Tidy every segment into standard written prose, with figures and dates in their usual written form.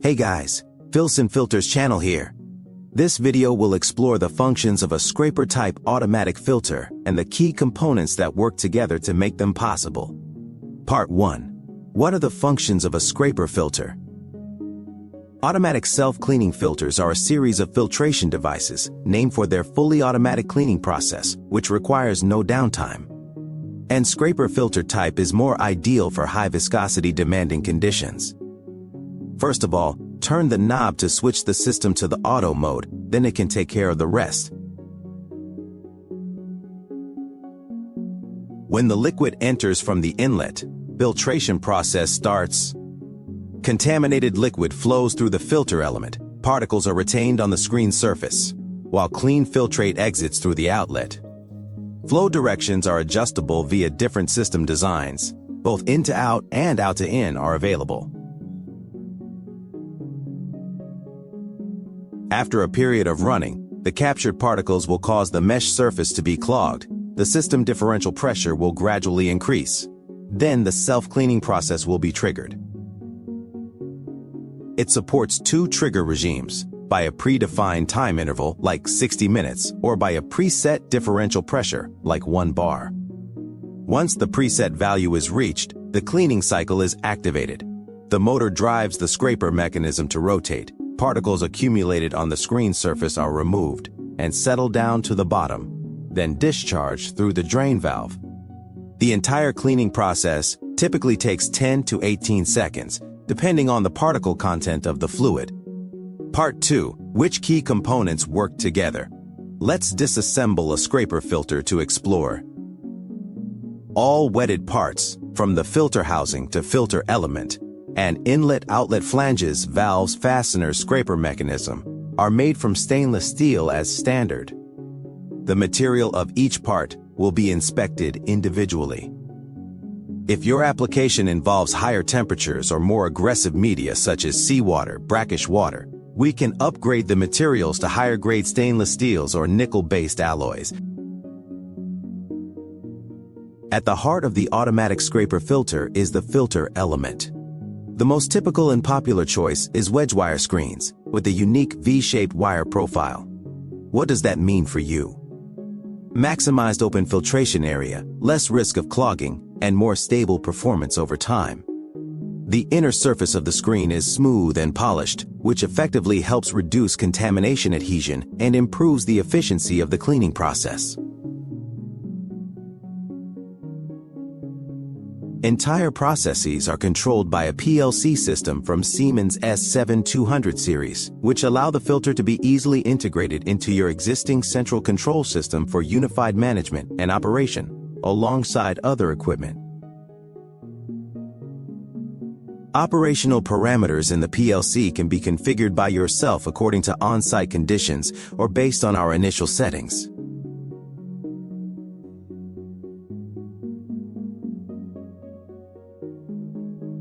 Hey guys, Filson Filters channel here. This video will explore the functions of a scraper-type automatic filter and the key components that work together to make them possible. Part 1. What are the functions of a scraper filter? Automatic self-cleaning filters are a series of filtration devices named for their fully automatic cleaning process, which requires no downtime. And scraper filter type is more ideal for high viscosity demanding conditions. First of all, turn the knob to switch the system to the auto mode, then it can take care of the rest. When the liquid enters from the inlet, filtration process starts. Contaminated liquid flows through the filter element. Particles are retained on the screen surface, while clean filtrate exits through the outlet. Flow directions are adjustable via different system designs. Both in to out and out to in are available. After a period of running, the captured particles will cause the mesh surface to be clogged. The system differential pressure will gradually increase. Then the self-cleaning process will be triggered. It supports two trigger regimes, by a predefined time interval like 60 minutes or by a preset differential pressure like 1 bar. Once the preset value is reached, the cleaning cycle is activated. The motor drives the scraper mechanism to rotate. Particles accumulated on the screen surface are removed and settle down to the bottom, then discharged through the drain valve. The entire cleaning process typically takes 10 to 18 seconds, depending on the particle content of the fluid. Part 2. Which key components work together? Let's disassemble a scraper filter to explore. All wetted parts, from the filter housing to filter element, and inlet-outlet flanges, valves, fasteners, scraper mechanism, are made from stainless steel as standard. The material of each part will be inspected individually. If your application involves higher temperatures or more aggressive media such as seawater, brackish water, we can upgrade the materials to higher-grade stainless steels or nickel-based alloys. At the heart of the automatic scraper filter is the filter element. The most typical and popular choice is wedge wire screens, with a unique V-shaped wire profile. What does that mean for you? Maximized open filtration area, less risk of clogging, and more stable performance over time. The inner surface of the screen is smooth and polished, which effectively helps reduce contamination adhesion and improves the efficiency of the cleaning process. Entire processes are controlled by a PLC system from Siemens S7200 series, which allow the filter to be easily integrated into your existing central control system for unified management and operation, alongside other equipment. Operational parameters in the PLC can be configured by yourself according to on-site conditions or based on our initial settings.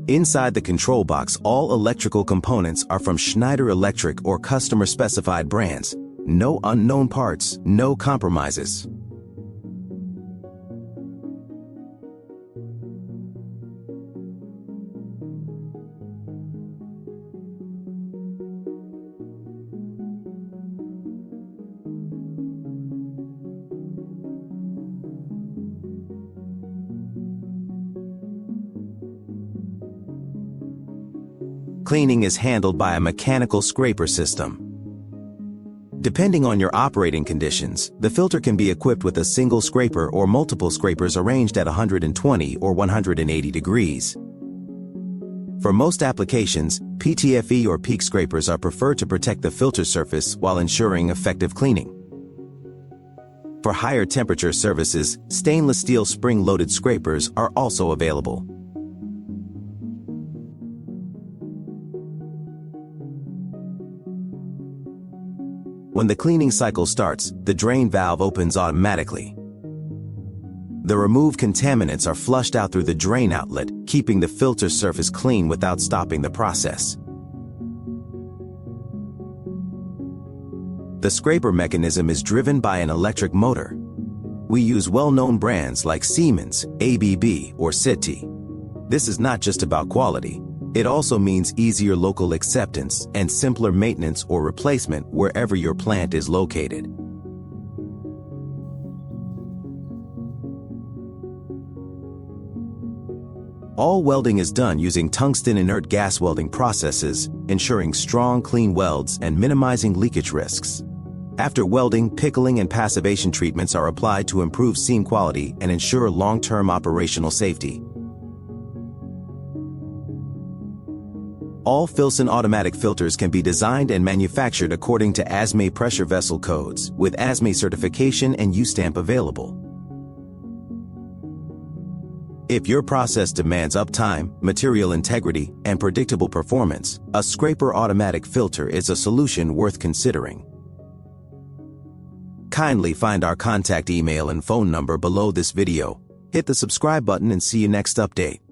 Inside the control box, all electrical components are from Schneider Electric or customer-specified brands. No unknown parts, no compromises. Cleaning is handled by a mechanical scraper system. Depending on your operating conditions, the filter can be equipped with a single scraper or multiple scrapers arranged at 120 or 180 degrees. For most applications, PTFE or peak scrapers are preferred to protect the filter surface while ensuring effective cleaning. For higher temperature services, stainless steel spring-loaded scrapers are also available. When the cleaning cycle starts, the drain valve opens automatically. The removed contaminants are flushed out through the drain outlet, keeping the filter surface clean without stopping the process. The scraper mechanism is driven by an electric motor. We use well-known brands like Siemens, ABB, or City. This is not just about quality. It also means easier local acceptance and simpler maintenance or replacement wherever your plant is located. All welding is done using tungsten inert gas welding processes, ensuring strong, clean welds and minimizing leakage risks. After welding, pickling and passivation treatments are applied to improve seam quality and ensure long-term operational safety. All Filson automatic filters can be designed and manufactured according to ASME pressure vessel codes, with ASME certification and U-stamp available. If your process demands uptime, material integrity, and predictable performance, a scraper automatic filter is a solution worth considering. Kindly find our contact email and phone number below this video. Hit the subscribe button and see you next update.